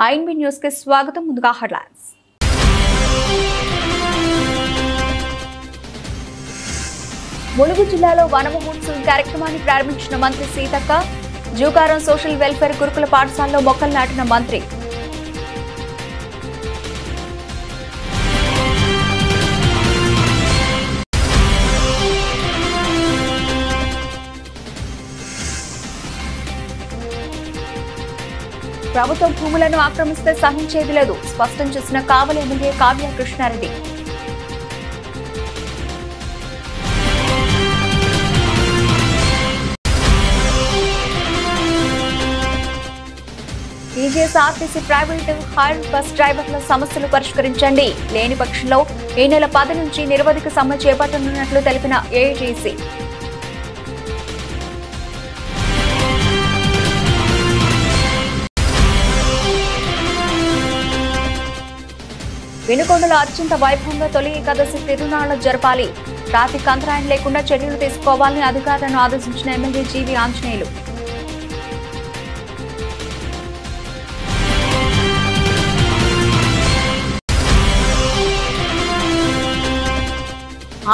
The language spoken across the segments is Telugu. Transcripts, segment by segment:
ఐఎన్బి న్యూస్ కి స్వాగతం. ముందుగా హెడ్లైన్స్. ములుగు జిల్లాలో వన మహోత్సవం కార్యక్రమాన్ని ప్రారంభించిన మంత్రి సీతక్క. జూకారం సోషల్ వెల్ఫేర్ గురుకుల పాఠశాలలో మొక్కలు నాటిన మంత్రి. ప్రభుత్వ భూములను ఆక్రమిస్తే సహించేది లేదు స్పష్టం చేసిన Kavali MLA Kavya Krishna Reddy. TGSRTC private hire bus డ్రైవర్ల సమస్యలు పరిష్కరించండి, లేని పక్షంలో ఈ నెల 10 నుంచి నిరవధిక సమ్మె చేపట్టనున్నట్లు తెలిపిన ఏఐటీసీ. వినుకొండలో అత్యంత వైభవంగా తొలి ఏకాదశి తిరునాళ్లు జరపాలి, ట్రాఫిక్ అంతరాయం లేకుండా చర్యలు తీసుకోవాలని అధికారులను ఆదేశించిన ఎమ్మెల్యే జీవి ఆంజనేయులు.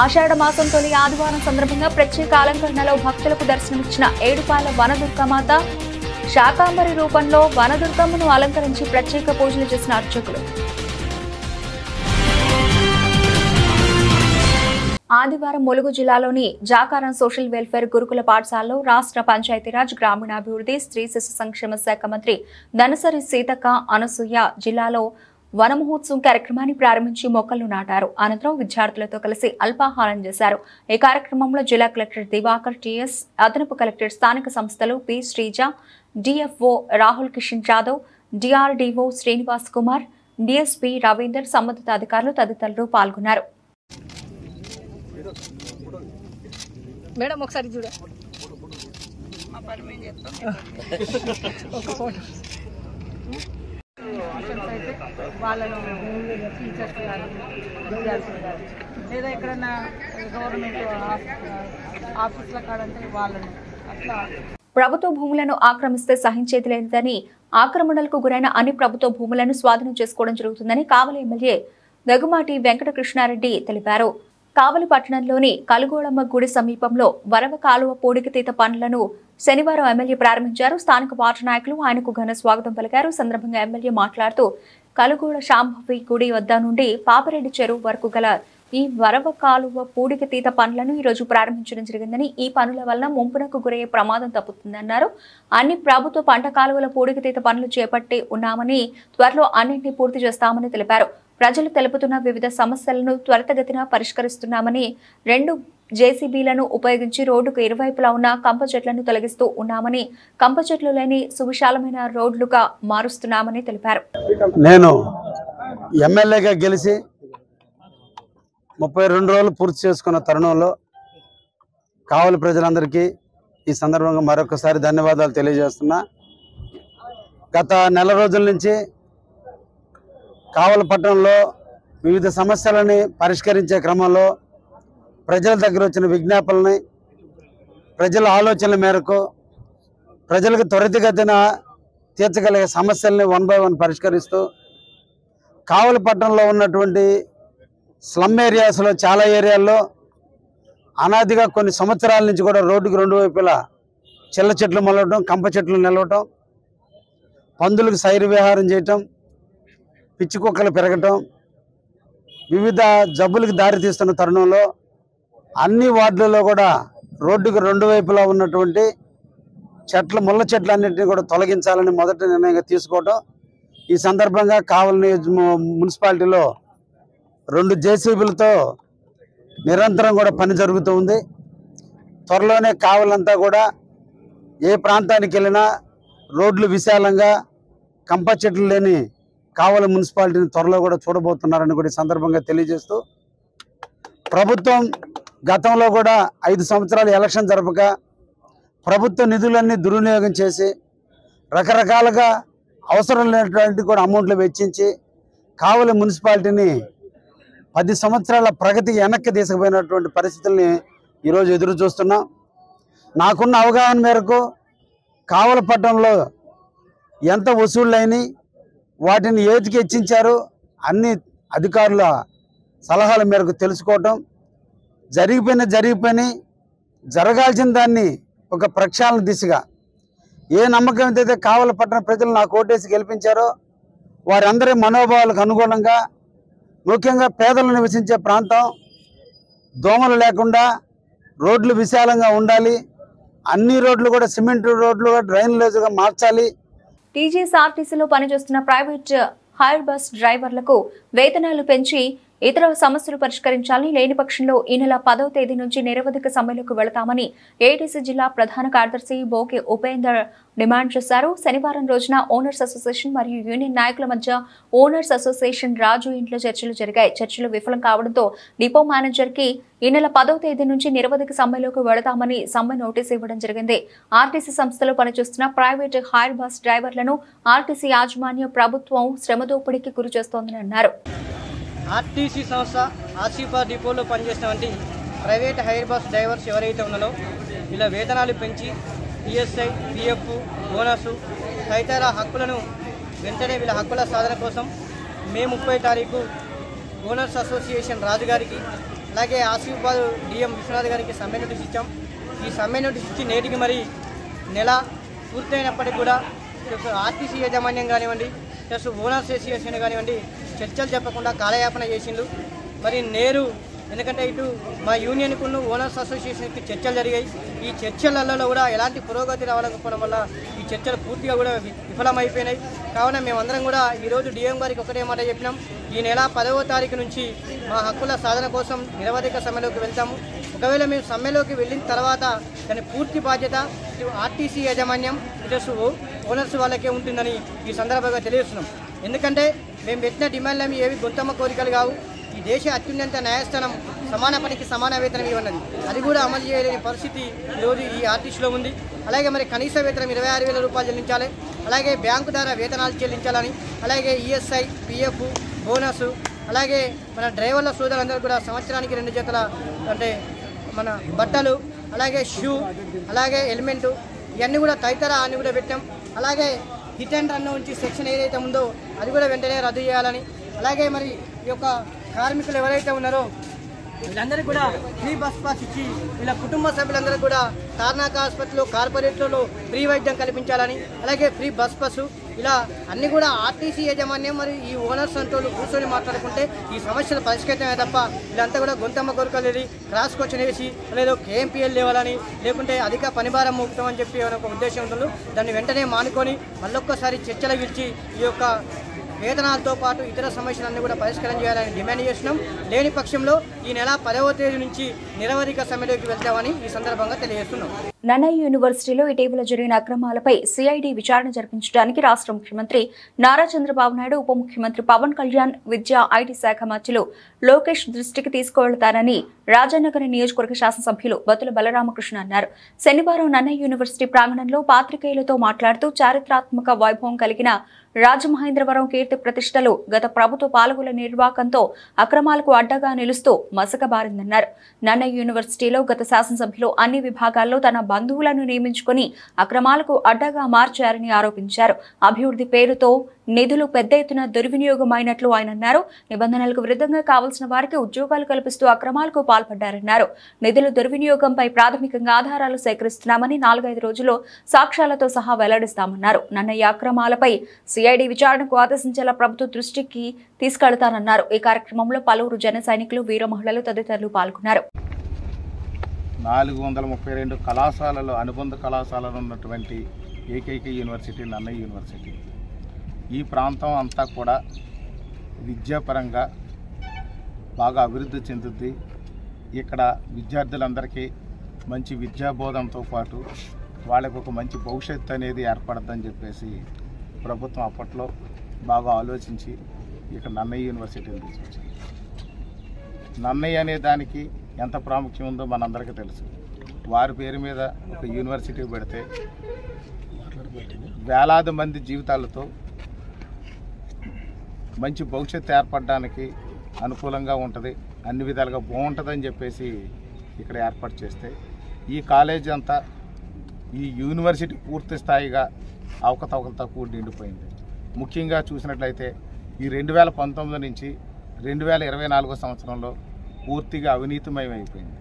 ఆషాఢ మాసం తొలి ఆదివారం సందర్భంగా ప్రత్యేక అలంకరణలో భక్తులకు దర్శనమిచ్చిన ఏడుపాయల వనదుర్గమాత. శాకాంబరి రూపంలో వనదుర్గమ్మను అలంకరించి ప్రత్యేక పూజలు చేసిన అర్చకులు. ఆదివారం ములుగు జిల్లాలోని జాకారం సోషల్ వెల్ఫేర్ గురుకుల పాఠశాలలో రాష్ట్ర పంచాయతీరాజ్ గ్రామీణాభివృద్ధి స్త్రీ శిశు సంక్షేమ శాఖ మంత్రి దనసరి సీతక్క అనసూయ జిల్లాలో వన మహోత్సవం కార్యక్రమాన్ని ప్రారంభించి మొక్కలు నాటారు. అనంతరం విద్యార్థులతో కలిసి అల్పాహారం చేశారు. ఈ కార్యక్రమంలో జిల్లా కలెక్టర్ దివాకర్ టిఎస్, అదనపు కలెక్టర్ స్థానిక సంస్థలు P Sreeja, DFO Rahul Kishan Jadhav, DRDO Srinivas Kumar, DSP Ravinder, సంబంధిత అధికారులు తదితరులు పాల్గొన్నారు. మేడం ఒకసారి చూడ వాళ్ళను టీచర్స్ కానీ విద్యార్థులు కానీ లేదా ఎక్కడన్నా గవర్నమెంట్ ఆఫీసుల కాడంటే వాళ్ళను అట్లా. ప్రభుత్వ భూములను ఆక్రమిస్తే సహించేది లేదని, ఆక్రమణలకు గురైన అన్ని ప్రభుత్వ భూములను స్వాధీనం చేసుకోవడం జరుగుతుందని కావలి ఎమ్మెల్యే దగ్గుమాటి వెంకటకృష్ణారెడ్డి తెలిపారు. కావలి పట్టణంలోని కలుగోళమ్మ గుడి సమీపంలో వరవ కాలువ పూడికతీత పనులను శనివారం ఎమ్మెల్యే ప్రారంభించారు. స్థానిక పార్టీ నాయకులు ఆయనకు ఘన స్వాగతం పలికారు. సందర్భంగా ఎమ్మెల్యే మాట్లాడుతూ కలుగోళ శాంభవి గుడి వద్ద నుండి పాపిరెడ్డి చెరువు వరకు గల ఈ వరవ కాలువ పూడికతీత పనులను ఈ రోజు ప్రారంభించడం జరిగిందని, ఈ పనుల వలన ముంపునకు గురయ్యే ప్రమాదం తప్పుతుందన్నారు. అన్ని ప్రభుత్వ పంట కాలువల పూడికతీత పనులు చేపట్టి ఉన్నామని, త్వరలో అన్నింటినీ పూర్తి చేస్తామని తెలిపారు. ప్రజలు తెలుపుతున్న వివిధ సమస్యలను త్వరితగతిన పరిష్కరిస్తున్నామని, 2 జేసీబీలను ఉపయోగించి రోడ్డుకు ఇరువైపులా ఉన్న కంప చెట్లను తొలగిస్తూ ఉన్నామని, కంప చెట్లు లేని సువిశాలమైన రోడ్లుగా మారుస్తున్నామని తెలిపారు. నేను ఎమ్మెల్యేగా గెలిచి 32 రోజులు పూర్తి చేసుకున్న తరుణంలో కావలి ప్రజలందరికీ ఈ సందర్భంగా మరొకసారి ధన్యవాదాలు తెలియజేస్తున్నా. గత నెల రోజుల నుంచి కావలి పట్టణంలో వివిధ సమస్యలని పరిష్కరించే క్రమంలో ప్రజల దగ్గర వచ్చిన విజ్ఞాపనలని, ప్రజల ఆలోచనల మేరకు ప్రజలకు త్వరితగతిన తీర్చగలిగే సమస్యల్ని 1 by 1 పరిష్కరిస్తూ కావలి పట్టణంలో ఉన్నటువంటి స్లమ్ ఏరియాస్లో చాలా ఏరియాల్లో అనాదిగా కొన్ని సంవత్సరాల నుంచి కూడా రోడ్డుకు 2 వైపులా చిల్ల చెట్లు మొలవటం, కంప చెట్లు నిలవటం, పందులకు సైరు విహారం చేయటం, పిచ్చి కుక్కలు పెరగటం, వివిధ జబ్బులకు దారితీస్తున్న తరుణంలో అన్ని వార్డులలో కూడా రోడ్డుకు 2 వైపులా ఉన్నటువంటి ముళ్ళ చెట్లు అన్నింటినీ కూడా తొలగించాలని మొదటి నిర్ణయంగా తీసుకోవటం. ఈ సందర్భంగా కావలి మున్సిపాలిటీలో 2 జేసీబీలతో నిరంతరం కూడా పని జరుగుతూ ఉంది. త్వరలోనే కావలంతా కూడా ఏ ప్రాంతానికి వెళ్ళినా రోడ్లు విశాలంగా కంప చెట్లు లేని కావలి మున్సిపాలిటీని త్వరలో కూడా చూడబోతున్నారని కూడా ఈ సందర్భంగా తెలియజేస్తూ, ప్రభుత్వం గతంలో కూడా 5 సంవత్సరాలు ఎలక్షన్ జరపక ప్రభుత్వ నిధులన్నీ దుర్వినియోగం చేసి రకరకాలుగా అవసరం లేనటువంటి కూడా అమౌంట్లు వెచ్చించి కావలి మున్సిపాలిటీని 10 సంవత్సరాల ప్రగతికి వెనక్కి తీసుకుపోయినటువంటి పరిస్థితుల్ని ఈరోజు ఎదురు చూస్తున్నాం. నాకున్న అవగాహన మేరకు కావలి పట్టణంలో ఎంత వసూళ్ళైనాయి, వాటిని ఏదికి హెచ్చించారు అన్ని అధికారుల సలహాల మేరకు తెలుసుకోవటం, జరిగిపోయిన జరగాల్సిన దాన్ని ఒక ప్రక్షాళన దిశగా ఏ నమ్మకం అయితే కావలి పట్టణ ప్రజలు నాకు ఓటేసి గెలిపించారో వారందరి మనోభావాలకు అనుగుణంగా, ముఖ్యంగా పేదలు నివసించే ప్రాంతం, దోమలు లేకుండా రోడ్లు విశాలంగా ఉండాలి, అన్ని రోడ్లు కూడా సిమెంట్ రోడ్లు డ్రైన్లేజ్గా మార్చాలి. టీజీఎస్ఆర్టీసీలో పనిచేస్తున్న ప్రైవేట్ హైర్ బస్ డ్రైవర్లకు వేతనాలు పెంచి ఇతర సమస్యలు పరిష్కరించాలని, లేని పక్షంలో ఈ నెల 10వ తేదీ నుంచి నిరవధిక సమ్మెలోకి వెళతామని ఏటీసీ జిల్లా ప్రధాన కార్యదర్శి బోకే ఉపేందర్ డిమాండ్ చేశారు. శనివారం రోజున ఓనర్స్ అసోసియేషన్ మరియు యూనియన్ నాయకుల మధ్య ఓనర్స్ అసోసియేషన్ రాజు ఇంట్లో చర్చలు జరిగాయి. చర్చలు విఫలం కావడంతో డిపో మేనేజర్ కి ఈ నెల 10వ తేదీ నుంచి నిరవధిక సమ్మెలోకి వెళతామని సమ్మె నోటీసు ఇవ్వడం జరిగింది. ఆర్టీసీ సంస్థలో పనిచేస్తున్న ప్రైవేట్ హైర్ బస్ డ్రైవర్లను ఆర్టీసీ యాజమాన్య ప్రభుత్వం శ్రమదోపిడీకి గురి చేస్తోందని అన్నారు. ఆర్టీసీ సంస్థ ఆసిఫాబాద్ డిపోలో పనిచేసినటువంటి ప్రైవేట్ హైర్ బస్ డ్రైవర్స్ ఎవరైతే ఉన్నారో వీళ్ళ వేతనాలు పెంచి ఈఎస్ఐ, పిఎఫ్, బోనస్ తదితర హక్కులను వెంటనే వీళ్ళ హక్కుల సాధన కోసం మే 30 తారీఖు ఓనర్స్ అసోసియేషన్ రాజు గారికి అలాగే ఆసిఫాబాద్ డిఎం విశ్వనాథ్ గారికి సమ్మె నోటీస్ ఇచ్చాం. ఈ సమ్మె నోటీస్ ఇచ్చి నేటికి మరి నెల పూర్తయినప్పటికీ కూడా ఆర్టీసీ యాజమాన్యం కానివ్వండి, ప్లస్ ఓనర్స్ అసోసియేషన్ కానివ్వండి చర్చలు చెప్పకుండా కాలయాపన చేసిండు. మరి నేరు ఎందుకంటే ఇటు మా యూనియన్కు ఓనర్స్ అసోసియేషన్కి చర్చలు జరిగాయి. ఈ చర్చలలో కూడా ఎలాంటి పురోగతి రావాలనుకోవడం వల్ల ఈ చర్చలు పూర్తిగా కూడా విఫలమైపోయినాయి. కావున మేమందరం కూడా ఈరోజు డిఎం గారికి ఒకటే మాట చెప్పినాం, ఈ నెల 10వ తారీఖు నుంచి మా హక్కుల సాధన కోసం నిరవధిక సమ్మెలోకి వెళ్తాము. ఒకవేళ మేము సమ్మెలోకి వెళ్ళిన తర్వాత దాని పూర్తి బాధ్యత ఇటు ఆర్టీసీ యాజమాన్యం, ఇటు ఓనర్స్ వాళ్ళకే ఉంటుందని ఈ సందర్భంగా తెలియజేస్తున్నాం. ఎందుకంటే మేము పెట్టిన డిమాండ్లు ఏవి గొంతమ్మ కోరికలు కావు. ఈ దేశ అత్యున్నత న్యాయస్థానం సమాన పనికి సమాన వేతనం ఇవ్వన్నది, అది కూడా అమలు చేయలేని పరిస్థితి ఈరోజు ఈ ఆర్టీసీలో ఉంది. అలాగే మరి కనీస వేతనం 26,000 రూపాయలు చెల్లించాలి, అలాగే బ్యాంకు ద్వారా వేతనాలు చెల్లించాలని, అలాగే ఈఎస్ఐ, పిఎఫ్, బోనస్, అలాగే మన డ్రైవర్ల సోదరులందరూ కూడా సంవత్సరానికి 2 జతల అంటే మన బట్టలు, అలాగే షూ, అలాగే హెల్మెట్, ఇవన్నీ కూడా తదితర అన్నీ కూడా పెట్టాం. అలాగే హిట్ అండ్ రన్ నుంచి సెక్షన్ ఏదైతే ఉందో అది కూడా వెంటనే రద్దు చేయాలని, అలాగే మరి ఈ యొక్క కార్మికులు ఎవరైతే ఉన్నారో వీళ్ళందరికీ కూడా ఫ్రీ బస్ పాస్ ఇచ్చి వీళ్ళ కుటుంబ సభ్యులందరూ కూడా తార్నాక ఆసుపత్రిలో, కార్పొరేట్లలో ఫ్రీ వైద్యం కల్పించాలని, అలాగే ఫ్రీ బస్ పాసు, ఇలా అన్ని కూడా ఆర్టీసీ యాజమాన్యం మరి ఈ ఓనర్స్ అంటూ కూర్చొని మాట్లాడుకుంటే ఈ సమస్యలు పరిష్కరించమే తప్ప వీళ్ళంతా కూడా గొంతమ్మ కొరకలేది క్రాస్ క్వశ్చన్ వేసి లేదో కేఎంపీఎల్ లేవాలని, లేకుంటే అధిక పనిభారం మోపుతామని చెప్పి ఒక ఉద్దేశం ఉంటుందో దాన్ని వెంటనే మానుకొని మళ్ళొక్కసారి చర్చలకు ఇచ్చి ఈ యొక్క వేతనాలతో పాటు ఇతర సమస్యలన్నీ కూడా పరిష్కారం చేయాలని డిమాండ్ చేస్తున్నాం. లేని పక్షంలో ఈ నెల 10వ తేదీ నుంచి నిరవధిక సమ్మెలోకి వెళ్తామని ఈ సందర్భంగా తెలియజేస్తున్నాం. నన్నయ్య యూనివర్సిటీలో ఇటీవల జరిగిన అక్రమాలపై సిఐడి విచారణ జరిపించడానికి రాష్ట్ర ముఖ్యమంత్రి నారా చంద్రబాబు నాయుడు, ఉప ముఖ్యమంత్రి పవన్ కళ్యాణ్, విద్యా ఐటీ శాఖ మంత్రులు లోకేష్ దృష్టికి తీసుకువెళ్తారని రాజానగర నియోజకవర్గ శాసనసభ్యులు బతుల బలరామకృష్ణ అన్నారు. శనివారం నన్నయ్య యూనివర్సిటీ ప్రాంగణంలో పాత్రికేయులతో మాట్లాడుతూ చారిత్రాత్మక వైభవం కలిగిన రాజమహేంద్రవరం కీర్తి ప్రతిష్టలు గత ప్రభుత్వ పాలకుల నిర్వాకంతో అక్రమాలకు అడ్డగా నిలుస్తూ మసకబారిందన్నారు. నన్నయ్య యూనివర్సిటీలో గత శాసనసభ్యులు అన్ని విభాగాల్లో తన బంధువులను నియమించుకుని అక్రమాలకు అడ్డగా మార్చారని ఆరోపించారు. అభివృద్ధి పేరుతో నిధులు పెద్ద ఎత్తున దుర్వినియోగమైనట్లు ఆయన అన్నారు. నిబంధనలకు విరుద్ధంగా కావాల్సిన వారికి ఉద్యోగాలు కల్పిస్తూ అక్రమాలకు పాల్పడ్డారన్నారు. నిధుల దుర్వినియోగంపై ప్రాథమికంగా ఆధారాలు సేకరిస్తున్నామని 4-5 రోజుల్లో సాక్ష్యాలతో సహా వెల్లడిస్తామన్నారు. నన్నయ్య అక్రమాలపై సిఐడి విచారణకు ఆదేశించేలా ప్రభుత్వ దృష్టికి తీసుకెళ్తానన్నారు. ఈ కార్యక్రమంలో పలువురు జన సైనికులు, వీర మహిళలు తదితరులు పాల్గొన్నారు. 432 కళాశాలలు, అనుబంధ కళాశాలలు ఉన్నటువంటి ఏకైక యూనివర్సిటీ నన్నయ్య యూనివర్సిటీ. ఈ ప్రాంతం అంతా కూడా విద్యాపరంగా బాగా అభివృద్ధి చెందుద్ది. ఇక్కడ విద్యార్థులందరికీ మంచి విద్యాబోధంతో పాటు వాళ్ళకు ఒక మంచి భవిష్యత్తు అనేది ఏర్పడద్దని చెప్పేసి ప్రభుత్వం అప్పట్లో బాగా ఆలోచించి ఇక్కడ నన్నయ్య యూనివర్సిటీని తీసుకొచ్చింది. నన్నయ్య అనే దానికి ఎంత ప్రాముఖ్యం ఉందో మనందరికీ తెలుసు. వారి పేరు మీద ఒక యూనివర్సిటీ పెడితే వేలాది మంది జీవితాలతో మంచి భవిష్యత్తు ఏర్పడడానికి అనుకూలంగా ఉంటుంది, అన్ని విధాలుగా బాగుంటుందని చెప్పేసి ఇక్కడ ఏర్పాటు చేస్తే ఈ కాలేజీ అంతా, ఈ యూనివర్సిటీ పూర్తి స్థాయిగా అవకతవకలతో కూడి నిండిపోయింది. ముఖ్యంగా చూసినట్లయితే ఈ 2019 నుంచి 2024 సంవత్సరంలో పూర్తిగా అవినీతిమయం అయిపోయింది.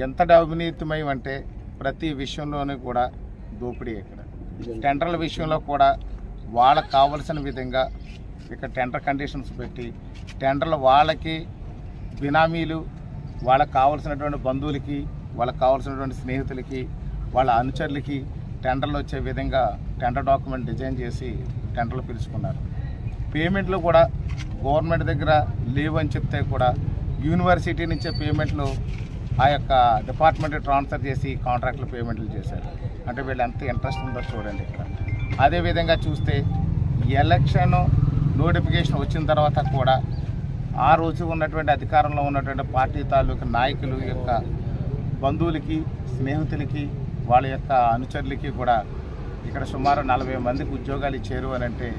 ఎంత అవినీతిమయం అంటే ప్రతి విషయంలోనూ కూడా దోపిడీ. ఇక్కడ టెండర్ల విషయంలో కూడా వాళ్ళకు కావలసిన విధంగా ఇక్కడ టెండర్ కండిషన్స్ పెట్టి టెండర్లు వాళ్ళకి బినామీలు, వాళ్ళకు కావాల్సినటువంటి బంధువులకి, వాళ్ళకు కావాల్సినటువంటి స్నేహితులకి, వాళ్ళ అనుచరులకి టెండర్లు వచ్చే విధంగా టెండర్ డాక్యుమెంట్ డిజైన్ చేసి టెండర్లు పిలుచుకున్నారు. పేమెంట్లు కూడా గవర్నమెంట్ దగ్గర లేవని చెప్తే కూడా యూనివర్సిటీ నుంచే పేమెంట్లు ఆ యొక్క డిపార్ట్మెంట్ ట్రాన్స్ఫర్ చేసి కాంట్రాక్టుల పేమెంట్లు చేశారు. అంటే వీళ్ళు ఎంత ఇంట్రెస్ట్ ఉందో చూడండి. ఇక్కడ అదేవిధంగా చూస్తే ఎలక్షన్ నోటిఫికేషన్ వచ్చిన తర్వాత కూడా ఆ రోజు ఉన్నటువంటి అధికారంలో ఉన్నటువంటి పార్టీ తాలూకు నాయకులు యొక్క బంధువులకి, స్నేహితులకి, వాళ్ళ యొక్క అనుచరులకి కూడా ఇక్కడ సుమారు 40 మందికి ఉద్యోగాలు ఇచ్చారు అని అంటే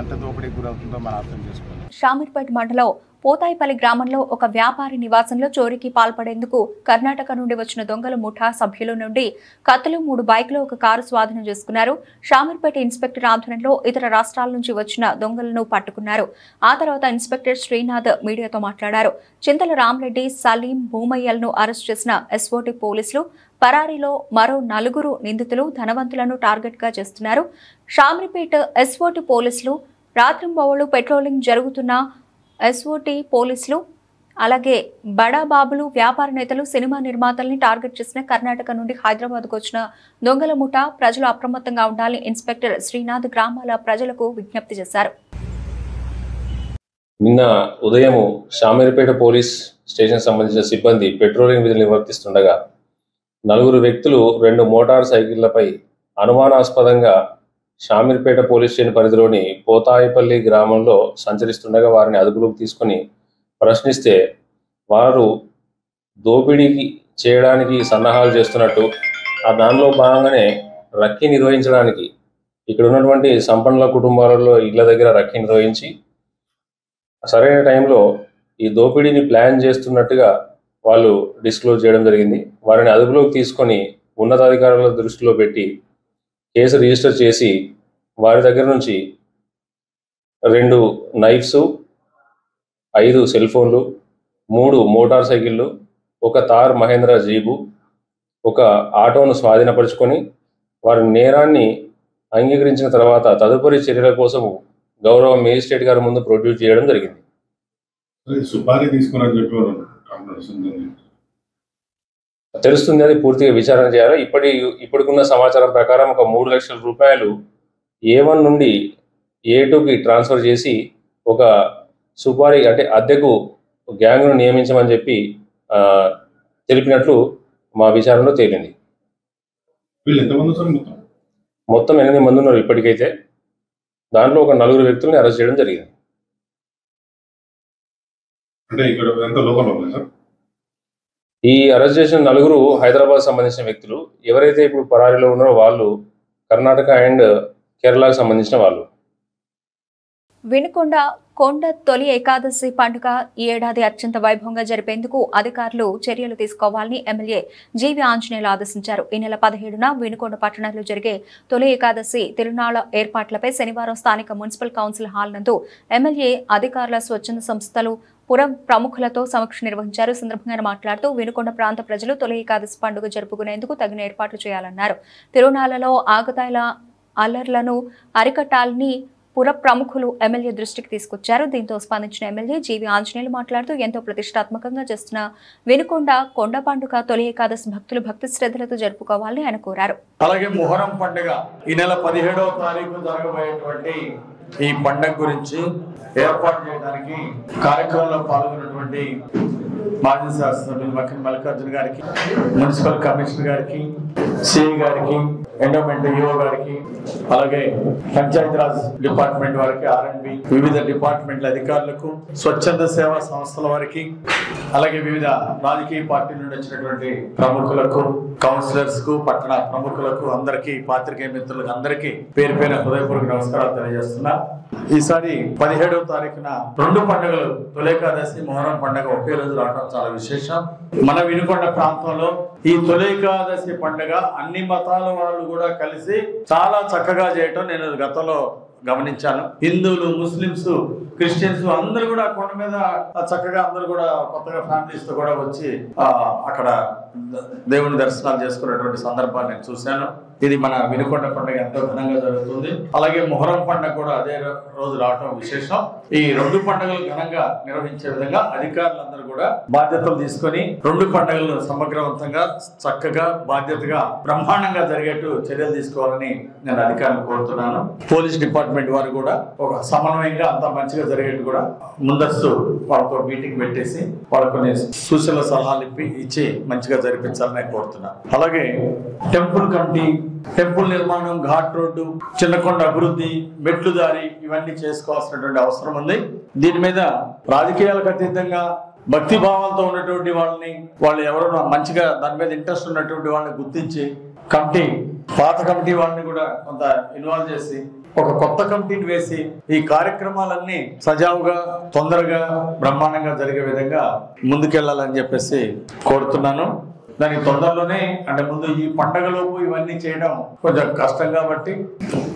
ఎంత దోపిడీకి గురవుతుందో మనం అర్థం చేసుకోవాలి. షామీర్పేట మండలం పోతాయిపల్లి గ్రామంలో ఒక వ్యాపారి నివాసంలో చోరీకి పాల్పడేందుకు కర్ణాటక నుండి వచ్చిన దొంగల ముఠా సభ్యుల నుండి కత్తులు, 3 బైకులు, ఒక కారు స్వాధీనం చేసుకున్నారు. షామీర్పేట ఇన్స్పెక్టర్ ఆధ్వర్యంలో ఇతర రాష్ట్రాల నుంచి వచ్చిన దొంగలను పట్టుకున్నారు. ఆ తర్వాత ఇన్స్పెక్టర్ శ్రీనాథ్ మీడియాతో మాట్లాడారు. చింతల రామరెడ్డి, సలీం, భూమయ్యలను అరెస్ట్ చేసిన ఎస్ఓటీ పోలీసులు పరారీలో మరో 4 నిందితులు ధనవంతులను టార్గెట్ గా చేస్తున్నారు. షామీర్పేట ఎస్ఓటీ పోలీసులు రాత్రింబవళ్లు పెట్రోలింగ్ జరుగుతున్న ఎస్ఓటీ పోలీసులు అలాగే బడాబాబులు, వ్యాపార నేతలు, సినిమా నిర్మాతల్ని టార్గెట్ చేసిన కర్ణాటక నుండి హైదరాబాద్కు వచ్చిన దొంగల ముఠా ప్రజలు అప్రమత్తంగా ఉండాలని ఇన్స్పెక్టర్ శ్రీనాథ్ గ్రామాల ప్రజలకు విజ్ఞప్తి చేశారు. నిన్న ఉదయం షామీర్పేట పోలీస్ స్టేషన్ సంబంధించిన సిబ్బంది పెట్రోలింగ్ విధులు నిర్వర్తిస్తుండగా 4 వ్యక్తులు 2 మోటార్ సైకిళ్లపై అనుమానాస్పదంగా షామీర్పేట పోలీస్ స్టేషన్ పరిధిలోని పోతాయిపల్లి గ్రామంలో సంచరిస్తుండగా వారిని అదుపులోకి తీసుకుని ప్రశ్నిస్తే వారు దోపిడీకి చేయడానికి సన్నాహాలు చేస్తున్నట్టు, ఆ దానిలో భాగంగానే రక్కీ నిర్వహించడానికి ఇక్కడ ఉన్నటువంటి సంపన్నుల కుటుంబాలలో ఇళ్ల దగ్గర రక్కీ నిర్వహించి సరైన టైంలో ఈ దోపిడీని ప్లాన్ చేస్తున్నట్టుగా వాళ్ళు డిస్క్లోజ్ చేయడం జరిగింది. వారిని అదుపులోకి తీసుకొని ఉన్నతాధికారుల దృష్టిలో పెట్టి కేసు రిజిస్టర్ చేసి వారి దగ్గర నుంచి 2 నైఫ్స్, 5 సెల్ ఫోన్లు, 3 మోటార్ సైకిళ్ళు, ఒక తార్ మహేంద్ర జీబు, ఒక ఆటోను స్వాధీనపరుచుకొని వారి నేరాన్ని అంగీకరించిన తర్వాత తదుపరి చర్యల కోసం గౌరవ మేజిస్ట్రేట్ గారి ముందు ప్రొడ్యూస్ చేయడం జరిగింది. తెలుస్తుంది, అది పూర్తిగా విచారణ చేయాలి. ఇప్పటికున్న సమాచారం ప్రకారం ఒక 3 లక్షల రూపాయలు A1 నుండి A2కి ట్రాన్స్ఫర్ చేసి ఒక సుపారీ అంటే అద్దెకు గ్యాంగ్ను నియమించమని చెప్పి తెలిపినట్లు మా విచారణలో తేలింది. మొత్తం 8 మంది ఉన్నారు ఇప్పటికైతే. దాంట్లో ఒక 4 వ్యక్తుల్ని అరెస్ట్ చేయడం జరిగింది. ఈ అరెస్ట్ చేసిన 4 హైదరాబాద్ సంబంధించిన వ్యక్తులు. ఎవరైతే ఇప్పుడు పరారీలో ఉన్నారో వాళ్ళు కర్ణాటక అండ్ కేరళకు సంబంధించిన వాళ్ళు. వినుకొండ కొండ తొలి ఏకాదశి పండుగ ఈ ఏడాది అత్యంత వైభవంగా జరిపేందుకు అధికారులు చర్యలు తీసుకోవాలని ఎమ్మెల్యే జీవి ఆంజనేయులు ఆదేశించారు. ఈ నెల 17న వినుకొండ పట్టణంలో జరిగే తొలి ఏకాదశి తిరునాళ్ల ఏర్పాట్లపై శనివారం స్థానిక మున్సిపల్ కౌన్సిల్ హాల్ నందు ఎమ్మెల్యే అధికారుల, స్వచ్ఛంద సంస్థలు, పురం ప్రముఖులతో సమీక్ష నిర్వహించారు. సందర్భంగా మాట్లాడుతూ వినుకొండ ప్రాంత ప్రజలు తొలి ఏకాదశి పండుగ జరుపుకునేందుకు తగిన ఏర్పాట్లు చేయాలన్నారు. తిరునాళ్లలో ఆగతాయిల అల్లర్లను అరికట్టాలని పుర ప్రముఖులు ఎమ్మెల్యే దృష్టికి తీసుకొచ్చారు. దీంతో స్పందించిన ఎమ్మెల్యే జీవి ఆంజనేయులు మాట్లాడుతూ ఎంతో ప్రతిష్టాత్మకంగా చేస్తున్న వినుకొండ కొండ పండుగ తొలి ఏకాదశి భక్తులు భక్తి శ్రద్ధలతో జరుపుకోవాలని ఆయన కోరారు. అలాగే మొహరం పండుగ ఈ నెల 17వ తారీఖు జరగబోయేటువంటి ఈ పండుగ గురించి ఏర్పాటు చేయడానికి కార్యక్రమంలో పాల్గొన్నటువంటి మాజీ శాసనసభ్యులు మక్కన్ మల్లికార్జున గారికి, మున్సిపల్ కమిషనర్ గారికి, సిఐ గారికి, ఎండోమెంట్ ఈఓ గారికి, అలాగే పంచాయతీరాజ్ డిపార్ట్మెంట్ వారికి, ఆర్ఎండ్బి, వివిధ డిపార్ట్మెంట్ల అధికారులకు, స్వచ్ఛంద సేవా సంస్థల వారికి, అలాగే వివిధ రాజకీయ పార్టీల నుండి వచ్చినటువంటి ప్రముఖులకు, కౌన్సిలర్స్ కు, పట్టణ ప్రముఖులకు, అందరికీ, పాత్రికేయ మిత్రులకు అందరికీ పేరు పేరు హృదయపూర్వక నమస్కారాలు తెలియజేస్తున్నా. ఈసారి 17వ తారీఖున 2 పండుగలు, తొలి ఏకాదశి, మొహరం పండుగ ఒకే రోజు రావడం చాలా విశేషం. మన వినుకొండ ప్రాంతంలో ఈ తొలి ఏకాదశి పండుగ అన్ని మతాల వాళ్ళు కూడా కలిసి చాలా చక్కగా చేయటం నేను గతంలో గమనించాను. హిందువులు, ముస్లిమ్స్, క్రిస్టియన్స్ అందరూ కూడా కొండ మీద చక్కగా అందరూ కూడా కొత్తగా ఫ్యామిలీస్ తో కూడా వచ్చి అక్కడ దేవుని దర్శనాలు చేసుకునేటువంటి సందర్భాన్ని నేను చూశాను. ఇది మన వినుకొండ పండుగ ఎంతో ఘనంగా జరుగుతుంది. అలాగే మొహరం పండుగ కూడా అదే రోజు రావటం విశేషం. ఈ 2 పండుగలు ఘనంగా నిర్వహించే విధంగా అధికారులందరూ కూడా బాధ్యతలు తీసుకొని 2 పండుగలను సమగ్రవంతంగా, చక్కగా, బాధ్యతగా, బ్రహ్మాండంగా జరిగేట్టు చర్యలు తీసుకోవాలని నేను అధికారులను కోరుతున్నాను. పోలీస్ డిపార్ట్మెంట్ వారు కూడా ఒక సమన్వయంగా అంతా మంచిగా జరిగేట్టు కూడా ముందస్తు వాళ్ళతో మీటింగ్ పెట్టేసి వాళ్ళకు కొన్ని సూచనల సలహాలు ఇచ్చి మంచిగా జరిపించాలని కోరుతున్నాను. అలాగే టెంపుల్ కమిటీ, టెంపుల్ నిర్మాణం, ఘాట్ రోడ్డు, చిన్నకొండ అభివృద్ధి, మెట్లు దారి ఇవన్నీ చేసుకోవాల్సినటువంటి అవసరం ఉంది. దీని మీద రాజకీయాలకు అతీతంగా భక్తి భావంతో ఉన్నటువంటి వాళ్ళని, వాళ్ళు ఎవరైనా మంచిగా దాని మీద ఇంట్రెస్ట్ ఉన్నటువంటి వాళ్ళని గుర్తించి పాత కమిటీ వాళ్ళని కూడా కొంత ఇన్వాల్వ్ చేసి ఒక కొత్త కమిటీని వేసి ఈ కార్యక్రమాలన్నీ సజావుగా, తొందరగా, బ్రహ్మాండంగా జరిగే విధంగా ముందుకెళ్లాలని చెప్పేసి కోరుతున్నాను. దానికి తొందరలోనే, అంటే ముందు ఈ పండగలోపు ఇవన్నీ చేయడం కొంచెం కష్టం కాబట్టి,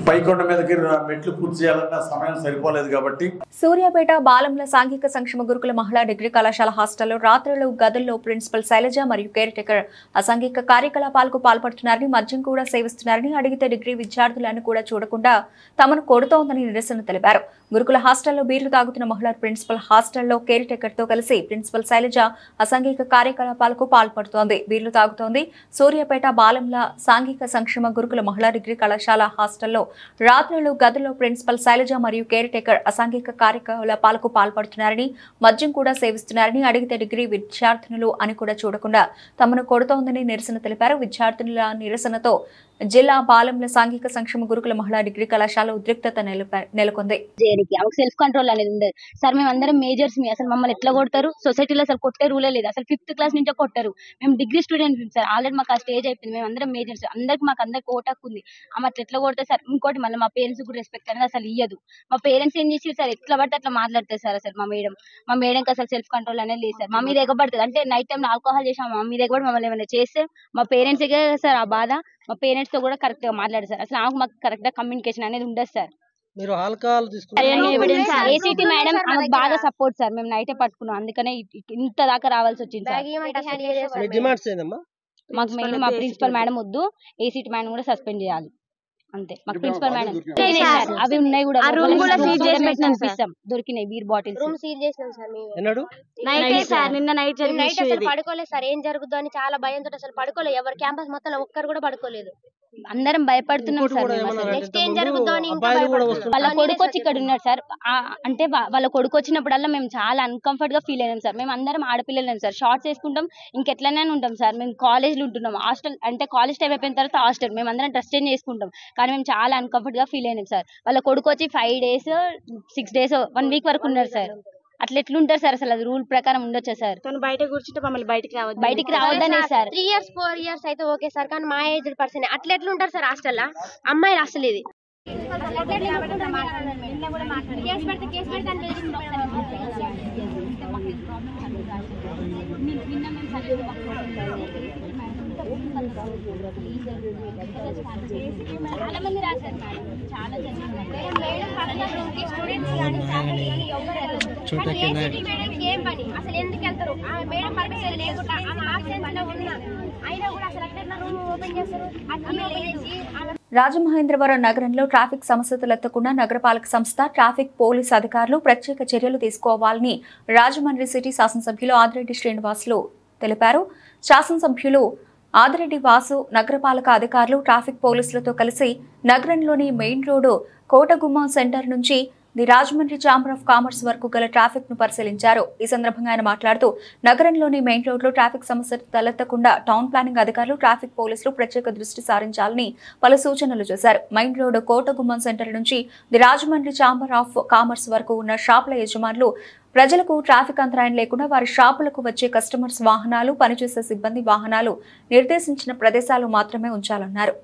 పైకొండ మీదకి మెట్లు పూర్తి చేయాలన్న సమయం సరిపోలేదు కాబట్టి. సూర్యాపేట బాలంల సాంఘిక సంక్షేమ గురుకుల మహిళా డిగ్రీ కళాశాల హాస్టల్లో రాత్రులు గదుల్లో ప్రిన్సిపల్ శైలజ మరియు కేర్ టేకర్ అసాంఘిక కార్యకలాపాలకు పాల్పడుతున్నారని, మద్యం కూడా సేవిస్తున్నారని, అడిగితే డిగ్రీ విద్యార్థులను కూడా చూడకుండా తమను కొడుతోందని నిరసన తెలిపారు. గురుకుల హాస్టల్లో బీర్లు తాగుతున్న మహిళా ప్రిన్సిపల్ హాస్టల్లో కేర్ టేకర్ తో కలిసి ప్రిన్సిపల్ శైలజ అసాంఘిక కార్యకలాపాలకు పాల్పడుతోంది, బీర్లు తాగుతోంది. సూర్యాపేట బాలంల సాంఘిక సంక్షేమ గురుకుల మహిళా డిగ్రీ కళాశాల హాస్టల్లో రాత్రులు గదుల్లో ప్రిన్సిపల్ శైలజ మరియు కేర్ టేకర్ అసాంఘిక కార్యకలాపాలకు పాల్పడుతున్నారని, మద్యం కూడా సేవిస్తున్నారని, అడిగితే డిగ్రీ విద్యార్థినులు అని కూడా చూడకుండా తమను కొడుతోందని నిరసన తెలిపారు. విద్యార్థినుల నిరసనతో జిల్లా బాలంల సాంఘిక సంక్షేమ గురుకుల మహిళా డిగ్రీ కళాశాల ఉద్రిక్తత నెలకొంది. సెల్ఫ్ కంట్రోల్ అనేది ఉండదు సార్. మేము అందరం మేజర్స్, అసలు మమ్మల్ని ఎట్లా కొడతారు? సొసైటీలో అసలు కొట్టే రూలే లేదు. అసలు 5th క్లాస్ నుంచే కొట్టారు. మేము డిగ్రీ స్టూడెంట్స్ సార్. ఆల్రెడీ మాకు ఆ స్టేజ్ అయిపోయింది. మేము అందరం మేజర్స్, అందరికి ఓటాకు ఉంది. ఆమె అట్లా ఎట్లా కొడతారు సార్? ఇంకోటి మళ్ళీ మా పేరెంట్స్ కూడా రెస్పెక్ట్ అనేది అసలు ఇయ్యదు. మా పేరెంట్స్ ఏం చేసి సార్ ఎట్లా పడితే అట్లా మాట్లాడతారు సార్. అసలు మా మేడంకి అసలు సెల్ఫ్ కంట్రోల్ అనేది లేదు సార్. మా మీద ఎగబడుతుంది. అంటే నైట్ టైం ఆల్కహాల్ చేసాము, మా మీద ఎగబడి మమ్మల్ని ఏమైనా చేస్తే మా పేరెంట్స్ సార్ ఆ బాధ. మా పేరెంట్స్ తో కూడా కరెక్ట్ గా మాట్లాడారు సార్. అసలు మాకు కరెక్ట్ గా కమ్యూనికేషన్ అనేది ఉండదు సార్. మీరు ఆల్కహాల్ ఏసీటీ మేడం ఆమెకు బాగా సపోర్ట్ సార్. మేము నైటే పట్టుకున్నాం, అందుకనే ఇంత దాకా రావాల్సి వచ్చింది సార్. మాకు మెయిన్ మా ప్రిన్సిపల్ మేడం వద్దు, ఏసీటీ మేడం కూడా సస్పెండ్ చేయాలి అంతే. మాకు ప్రిన్సిపల్ మేడం అవి ఉన్నాయి కూడా, దొరికినాయి బీర్ బాటిల్స్. నిన్న నైట్ అసలు పడుకోలేదు సార్. ఏం జరుగుతుందో అని చాలా భయంతో అసలు పడుకోలేదు. ఎవరు క్యాంపస్ మొత్తం ఒక్కరు కూడా పడుకోలేదు. అందరం భయపడుతున్నాం సార్. నెక్స్ట్ ఏం జరుగుతుందో అని వాళ్ళ కొడుకు వచ్చి ఇక్కడ ఉన్నాడు సార్. అంటే వాళ్ళ కొడుకు వచ్చినప్పుడల్లా మేము చాలా అన్కంఫర్ట్ గా ఫీల్ అయినాం సార్. మేము అందరం ఆడపిల్లలేం సార్. షార్ట్స్ వేసుకుంటాం, ఇంకెట్లనే ఉంటాం సార్. మేము కాలేజ్లో ఉంటున్నాం, హాస్టల్ అంటే కాలేజ్ టైం అయిపోయిన తర్వాత హాస్టల్. మేము అందరం డ్రెస్ చేంజ్ చేసుకుంటాం, కానీ మేము చాలా అన్కంఫర్ట్ గా ఫీల్ అయినాం సార్. వాళ్ళ కొడుకు వచ్చి 5 days 6 days 1 week వరకు ఉన్నారు సార్. అట్లా ఎట్లుంటారు సార్? అసలు అది రూల్ ప్రకారం ఉండొచ్చా సార్? తను బయట కూర్చుంటే మమ్మల్ని బయటికి రావద్దనే సార్. 3 years 4 years అయితే ఓకే సార్, కానీ మా ఏజ్ పర్సన్ అట్లా ఎట్లుంటారు సార్ హాస్టల్? అమ్మాయిలు అసలు ఇది ఏం పని అసలు ఎందుకు వెళ్తారు? మేడం పర్మిషన్ లేకుండా అయినా కూడా అసలు అట్లా రూమ్ ఓపెన్ చేస్తారు. రాజమహేంద్రవరం నగరంలో ట్రాఫిక్ సమస్య తలెత్తకుండా నగరపాలక సంస్థ, ట్రాఫిక్ పోలీస్ అధికారులు ప్రత్యేక చర్యలు తీసుకోవాలని రాజమండ్రి సిటీ శాసనసభ్యులు ఆదిరెడ్డి శ్రీనివాసులు తెలిపారు. శాసనసభ్యులు ఆదిరెడ్డి వాసు నగరపాలక అధికారులు, ట్రాఫిక్ పోలీసులతో కలిసి నగరంలోని మెయిన్ రోడ్డు కోటగుమ్మం సెంటర్ నుంచి the Rajahmundry chamber of commerce వరకు గల ట్రాఫిక్ ను పరిశీలించారు. ఈ సందర్భంగా ఆయన మాట్లాడుతూ నగరంలోని మెయిన్ రోడ్లో ట్రాఫిక్ సమస్య తలెత్తకుండా టౌన్ ప్లానింగ్ అధికారులు, ట్రాఫిక్ పోలీసులు ప్రత్యేక దృష్టి సారించాలని పలు సూచనలు చేశారు. మెయిన్ రోడ్డు కోటగుమ్మం సెంటర్ నుంచి the Rajahmundry chamber of commerce వరకు ఉన్న షాపుల యజమానులు ప్రజలకు ట్రాఫిక్ అంతరాయం లేకుండా వారి షాపులకు వచ్చే కస్టమర్స్ వాహనాలు, పనిచేసే సిబ్బంది వాహనాలు నిర్దేశించిన ప్రదేశాలు మాత్రమే ఉంచాలన్నారు.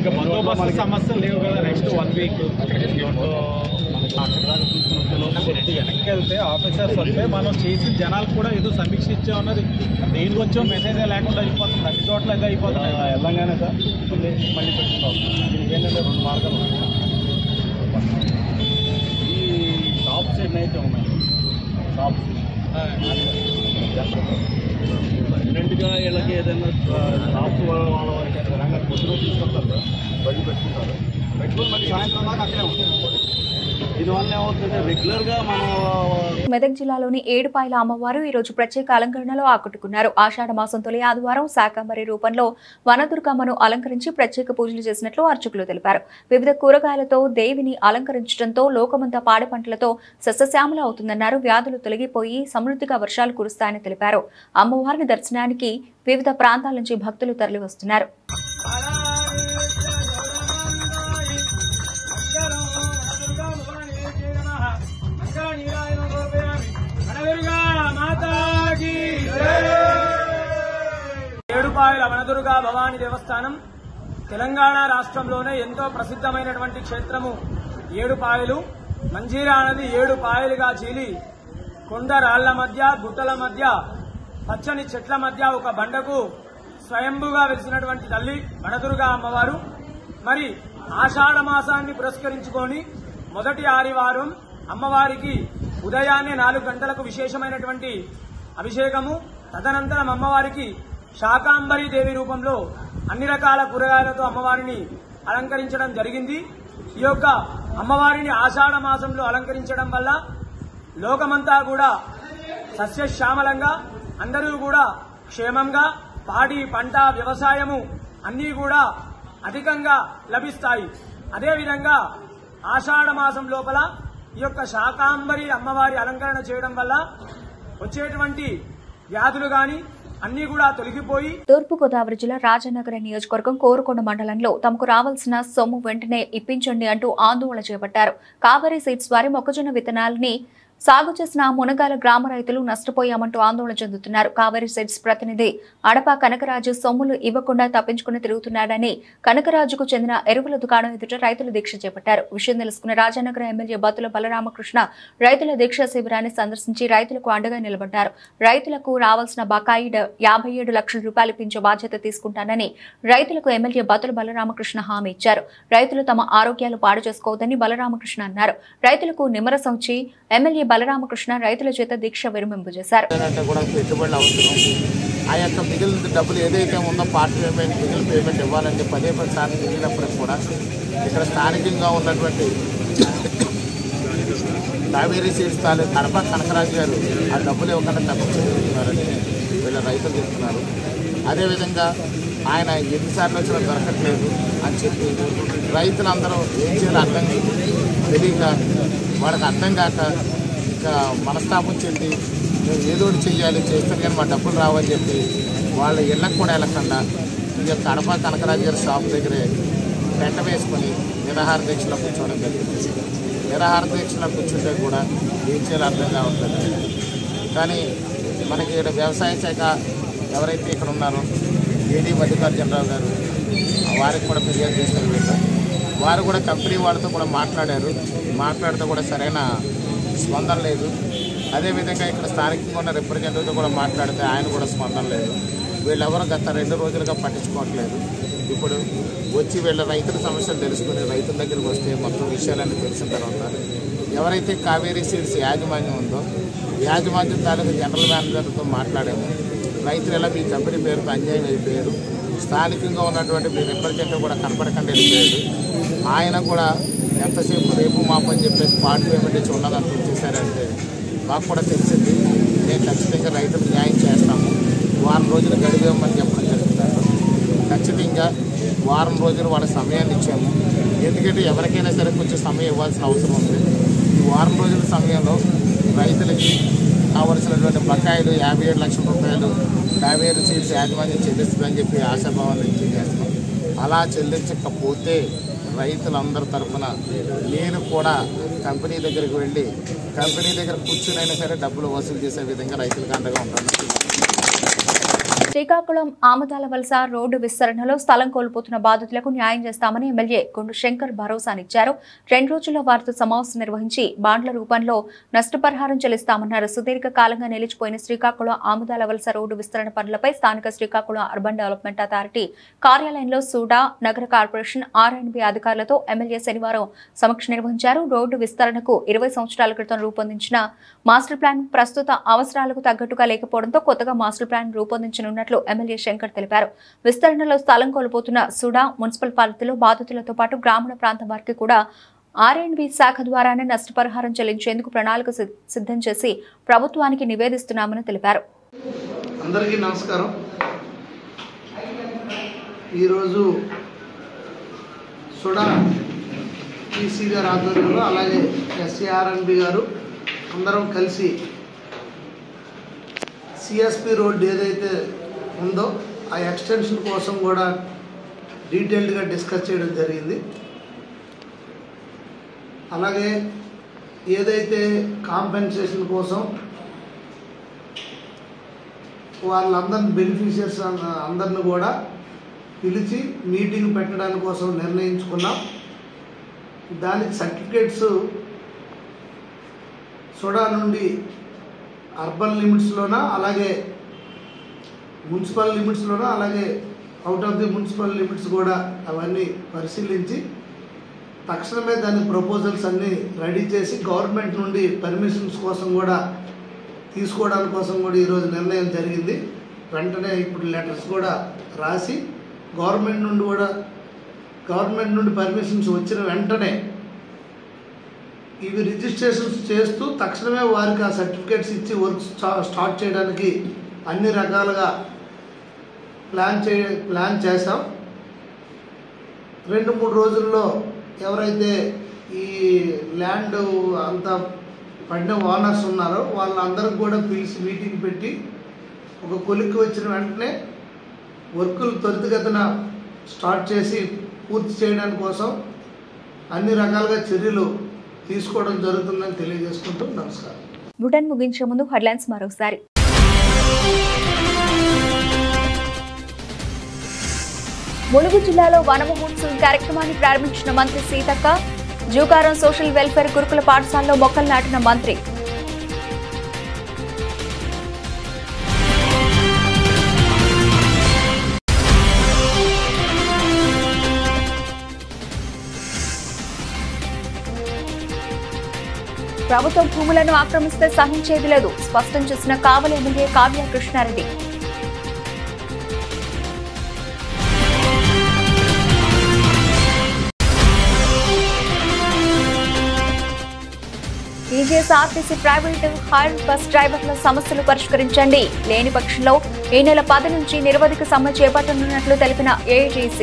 ఇక బందోబస్తు సమస్యలు లేవు కదా. నెక్స్ట్ 1 వీక్ కొద్ది వెనక్కి వెళ్తే ఆఫీసర్స్ వస్తే మనం చేసి జనాలకు కూడా ఏదో సమీక్ష ఇచ్చామన్నది దేనికి వచ్చాం మెసేజే లేకుండా అయిపోతుంది. అన్ని చోట్ల అయితే అయిపోతుంది. వెళ్ళంగానే సార్ మళ్ళీ పెట్టుకుంటాం. దీనికి ఏంటంటే 2 మార్గాలు ఉన్నాయి. ఈ షాప్స్ ఎన్నైతే ఉన్నాయి షాప్స్ పర్మనెంట్గా వీళ్ళకి ఏదైనా షాప్స్ వాళ్ళ వారికి రంగా పొద్దున తీసుకొస్తారు సార్, బయట పెట్టుకుంటారు. పెట్టుకుని మళ్ళీ సాయంత్రం దాకా అక్కడే ఉంటుంది. దీనివల్ల ఏమవుతుంది రెగ్యులర్గా మన మెదక్ జిల్లాలోని ఏడుపాయల అమ్మవారు ఈ రోజు ప్రత్యేక అలంకరణలో ఆకట్టుకున్నారు. ఆషాఢ మాసం తొలి ఆదివారం శాకంబరి రూపంలో వనదుర్గమ్మను అలంకరించి ప్రత్యేక పూజలు చేసినట్లు అర్చకులు తెలిపారు. వివిధ కూరగాయలతో దేవిని అలంకరించడంతో లోకమంతా పాడి పంటలతో సస్యశ్యామల అవుతుందన్నారు. వ్యాధులు తొలగిపోయి సమృద్ధిగా వర్షాలు కురుస్తాయని తెలిపారు. అమ్మవారిని దర్శనానికి వివిధ ప్రాంతాల నుంచి భక్తులు తరలివస్తున్నారు. ఏడుపాయల వనదుర్గా భవానీ దేవస్థానం తెలంగాణ రాష్ట్రంలోనే ఎంతో ప్రసిద్ధమైనటువంటి క్షేత్రము. ఏడుపాయలు మంజీరా నది 7 పాయలుగా చీలి కొండ రాళ్ల మధ్య గుట్టల మధ్య పచ్చని చెట్ల మధ్య ఒక బండకు స్వయంభుగా వెలిసినటువంటి తల్లి వనదుర్గా అమ్మవారు. మరి ఆషాఢ మాసాన్ని పురస్కరించుకొని మొదటి ఆదివారం అమ్మవారికి ఉదయాన్నే 4 గంటలకు విశేషమైనటువంటి అభిషేకము. తదనంతరం అమ్మవారికి శాకాంబరి దేవి రూపంలో అన్ని రకాల కూరగాయలతో అమ్మవారిని అలంకరించడం జరిగింది. ఈ యొక్క అమ్మవారిని ఆషాఢ మాసంలో అలంకరించడం వల్ల లోకమంతా కూడా సస్యశ్యామలంగా అందరూ కూడా క్షేమంగా పాడి పంట వ్యవసాయము అన్నీ కూడా అధికంగా లభిస్తాయి. అదేవిధంగా ఆషాఢ మాసం లోపల ఈ యొక్క శాకాంబరి అమ్మవారి అలంకరణ చేయడం వల్ల వచ్చేటువంటి వ్యాధులు గాని అన్ని కూడా తొలగిపోయి. తూర్పుగోదావరి జిల్లా రాజనగర నియోజకవర్గం కోరుకొండ మండలంలో తమకు రావాల్సిన సొమ్ము వెంటనే ఇప్పించండి అంటూ ఆందోళన చేపట్టారు. కావేరీ సీడ్స్ వారి మొక్కజొన్న విత్తనాలని సాగు చేసిన మునగాల గ్రామ రైతులు నష్టపోయామంటూ ఆందోళన చెందుతున్నారు. కావేరీ సీడ్స్ ప్రతినిధి అడప కనకరాజు సొమ్ములు ఇవ్వకుండా తప్పించుకుని తిరుగుతున్నాడని కనకరాజుకు చెందిన ఎరువుల దుకాణం ఎదుట రైతులు దీక్ష చేపట్టారు. విషయం తెలుసుకున్న రాజనగర ఎమ్మెల్యే బత్తుల బలరామకృష్ణ రైతుల దీక్ష శిబిరాన్ని సందర్శించి రైతులకు అండగా నిలబడ్డారు. రైతులకు రావాల్సిన బకాయి 57 లక్షల రూపాయలు ఇప్పించే బాధ్యత తీసుకుంటానని రైతులకు ఎమ్మెల్యే బత్తుల బలరామకృష్ణ హామీ ఇచ్చారు. రైతులు తమ ఆరోగ్యాలు పాడు చేసుకోవద్దని బలరామకృష్ణ అన్నారు. రైతులకు నిమ్మరసం ఇచ్చి ఎమ్మెల్యే బలరామకృష్ణ రైతుల చేత దీక్ష విరమింపు చేశారు. పెట్టుబడులు అవసరం. ఆ యొక్క మిగిలిన డబ్బులు ఏదైతే ఉందో పార్ట్ పేమెంట్ మిగిలిన పేమెంట్ ఇవ్వాలని 10 సార్లు తిరిగినప్పటికి కూడా ఇక్కడ స్థానికంగా ఉన్నటువంటి కావేరీ సీడ్స్ తాలూకు అడప కనకరాజు గారు ఆ డబ్బులు ఇవ్వకుండా తప్పించుకుంటున్నారని వీళ్ళ రైతులు చెప్తున్నారు. అదేవిధంగా ఆయన ఎన్నిసార్లు వచ్చినా దొరకట్లేదు అని చెప్పి రైతులందరూ ఏం చేయాలో అర్థం తెలియక వాళ్ళకి అర్థం కాక ఇక మనస్తాపం చెంది మేము ఏదో చెయ్యాలి చేస్తాను కానీ మా డబ్బులు రావని చెప్పి వాళ్ళ ఇళ్ళకు కూడా వెళ్ళకుండా ఈ యొక్క అడప కనకరాజు గారి షాప్ దగ్గరే పెంట వేసుకొని నిరాహార దీక్షలో కూర్చోవడం జరిగింది. నిరాహార దీక్షలో కూర్చుంటే కూడా ఏం చేయాలో అర్థం కావట్లేదు. కానీ మనకి ఇక్కడ వ్యవసాయ శాఖ ఎవరైతే ఇక్కడ ఉన్నారో ఏడీ మల్లికార్జునరావు గారు వారికి కూడా ఫిర్యాదు చేశారు. వీళ్ళు వారు కూడా కంపెనీ వాళ్ళతో కూడా మాట్లాడితే కూడా సరైన స్పందన లేదు. అదేవిధంగా ఇక్కడ స్థానికంగా ఉన్న రిప్రజెంటేటివ్తో కూడా మాట్లాడితే ఆయన కూడా స్పందన లేదు. వీళ్ళెవరూ గత 2 రోజులుగా పట్టించుకోవట్లేదు. ఇప్పుడు వచ్చి వీళ్ళ రైతుల సమస్యలు తెలుసుకుని రైతుల దగ్గరికి వస్తే మొత్తం విషయాలన్నీ తెలిసిన తర్వాత ఎవరైతే కావేరీ సీడ్స్ యాజమాన్యం ఉందో యాజమాన్యం తాలూకు జనరల్ మేనేజర్తో మాట్లాడాము. రైతులు ఎలా మీ కంపెనీ పేరుతో అన్యాయం అయిపోయారు, స్థానికంగా ఉన్నటువంటి మీ రిప్రజెంటేటివ్ కూడా కనపడకుండా వెళ్ళిపోయాడు. ఆయన కూడా ఎంతసేపు రేపు మాపని చెప్పేసి పార్ట్ పేమెంట్ ఇచ్చి ఉన్నదంతా వచ్చేసారంటే మాకు కూడా తెలిసింది. నేను ఖచ్చితంగా రైతులకు న్యాయం చేస్తాము, వారం రోజులు గడివేమని చెప్పడం జరుగుతారు. ఖచ్చితంగా వారం రోజులు వాళ్ళ సమయాన్ని ఇచ్చాము. ఎందుకంటే ఎవరికైనా సరే కొంచెం సమయం ఇవ్వాల్సిన అవసరం ఉంది. ఈ వారం రోజుల సమయంలో రైతులకి కావలసినటువంటి బకాయిలు 57 లక్షల రూపాయలు కావేరీ సీడ్స్ యాజమాన్యం చెల్లిస్తుందని చెప్పి ఆశాభావాన్ని తెలియజేస్తున్నాం. అలా చెల్లించకపోతే రైతులందరి తరఫున నేను కూడా కంపెనీ దగ్గరికి వెళ్ళి కంపెనీ దగ్గర కూర్చునైనా సరే డబ్బులు వసూలు చేసే విధంగా రైతులకు అండగా ఉంటాను. శ్రీకాకుళం ఆమదాల వలస రోడ్డు విస్తరణలో స్థలం కోల్పోతున్న బాధితులకు న్యాయం చేస్తామని ఎమ్మెల్యే కొండు శంకర్ భరోసానిచ్చారు. 2 రోజుల్లో వారితో సమావేశం నిర్వహించి బాండ్ల రూపంలో నష్టపరిహారం చెల్లిస్తామన్నారు. సుదీర్ఘ కాలంగా నిలిచిపోయిన శ్రీకాకుళం ఆమదాల వలస రోడ్డు విస్తరణ పనులపై స్థానిక శ్రీకాకుళం అర్బన్ డెవలప్మెంట్ అథారిటీ కార్యాలయంలో సూడా నగర కార్పొరేషన్ R&B అధికారులతో ఎమ్మెల్యే శనివారం సమీక్ష నిర్వహించారు. రోడ్డు విస్తరణకు 20 సంవత్సరాల క్రితం రూపొందించిన మాస్టర్ ప్లాన్ ప్రస్తుత అవసరాలకు తగ్గట్టుగా లేకపోవడంతో కొత్తగా మాస్టర్ ప్లాన్ రూపొందించనున్నట్లు ఎమ్మెల్యే శంకర్ తెలిపారు. విస్తరణలో స్థలం కోల్పోతున్న సుడా మున్సిపల్ పాలిటీలో బాధితులతో పాటు గ్రామీణ ప్రాంతం వారికి కూడా R&B శాఖ ద్వారానే నష్టపరిహారం చెల్లించేందుకు ప్రణాళిక సిద్ధం చేసి ప్రభుత్వానికి నివేదిస్తున్నామని తెలిపారు. అందరికీ నమస్కారం. ఈరోజు సుడా టీసీ గారి ఆధ్వర్యంలో అలాగే SR&B గారు అందరం కలిసి CSP రోడ్ ఏదైతే ఉందో ఆ ఎక్స్టెన్షన్ కోసం కూడా డీటెయిల్డ్గా డిస్కస్ చేయడం జరిగింది. అలాగే ఏదైతే కాంపెన్సేషన్ కోసం వాళ్ళందరిని బెనిఫిషియర్స్ అందరిని కూడా పిలిచి మీటింగ్ పెట్టడానికి కోసం నిర్ణయించుకున్నాం. దానికి సర్టిఫికేట్స్ సుడా నుండి అర్బన్ లిమిట్స్లోన అలాగే మున్సిపల్ లిమిట్స్లోన అలాగే out of the municipal limits కూడా అవన్నీ పరిశీలించి తక్షణమే దాని ప్రపోజల్స్ అన్నీ రెడీ చేసి గవర్నమెంట్ నుండి పర్మిషన్స్ కోసం కూడా తీసుకోవడానికి కోసం కూడా ఈరోజు నిర్ణయం జరిగింది. వెంటనే ఇప్పుడు లెటర్స్ కూడా రాసి గవర్నమెంట్ నుండి పర్మిషన్స్ వచ్చిన వెంటనే ఇవి రిజిస్ట్రేషన్స్ చేస్తూ తక్షణమే వారికి ఆ సర్టిఫికేట్స్ ఇచ్చి వర్క్ స్టార్ట్ చేయడానికి అన్ని రకాలుగా ప్లాన్ చేసాం. 2-3 రోజుల్లో ఎవరైతే ఈ ల్యాండ్ అంతా పడిన ఓనర్స్ ఉన్నారో వాళ్ళందరికీ కూడా పిలిచి మీటింగ్ పెట్టి ఒక కొలిక్కి వచ్చిన వెంటనే వర్కులు త్వరితగతిన స్టార్ట్ చేసి పూర్తి చేయడానికి కోసం అన్ని రకాలుగా చర్యలు తీసుకోవడం జరుగుతుందని తెలియజేసుకుంటూ నమస్కారం. బులెటిన్ ముగించే ముందు హెడ్లైన్స్ మరోసారి. ములుగు జిల్లాలో వన మహోత్సవం కార్యక్రమాన్ని ప్రారంభించిన మంత్రి సీతక్క. జూకారం సోషల్ వెల్ఫేర్ గురుకుల పాఠశాలలో మొక్కలు నాటిన మంత్రి. ప్రభుత్వం భూములను ఆక్రమిస్తే సహించేది లేదు స్పష్టం చేసిన Kavali MLA Kavya Krishna Reddy. TJSRTC private hire bus డ్రైవర్ల సమస్యలు పరిష్కరించండి. లేని పక్షంలో ఈ నెల 10 నుంచి నిరవధిక సమ్మె చేపట్టనున్నట్లు తెలిపిన AITC.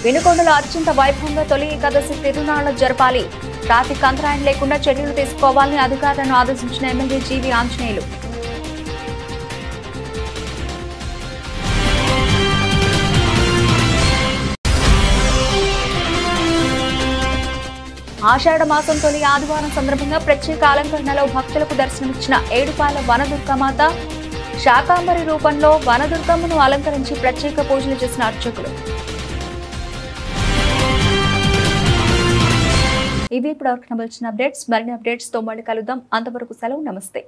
వినుకొండలో అత్యంత వైభవంగా తొలి ఏకాదశి తిరునాళ్లు జరపాలి. ట్రాఫిక్ అంతరాయం లేకుండా చర్యలు తీసుకోవాలని అధికారులను ఆదేశించిన ఎమ్మెల్యే జీవి ఆంజనేయులు. ఆషాఢ మాసం తొలి ఆదివారం సందర్భంగా ప్రత్యేక అలంకరణలో భక్తులకు దర్శనమిచ్చిన ఏడుపాయల వనదుర్గమాత. శాకాంబరి రూపంలో వనదుర్గమ్మను అలంకరించి ప్రత్యేక పూజలు చేసిన అర్చకులు. ఇవి ఇప్పుడు వరకు నమల్చిన అప్డేట్స్. మరిన్ని అప్డేట్స్ తో మళ్ళీ కలుద్దాం. అంతవరకు సెలవు. నమస్తే.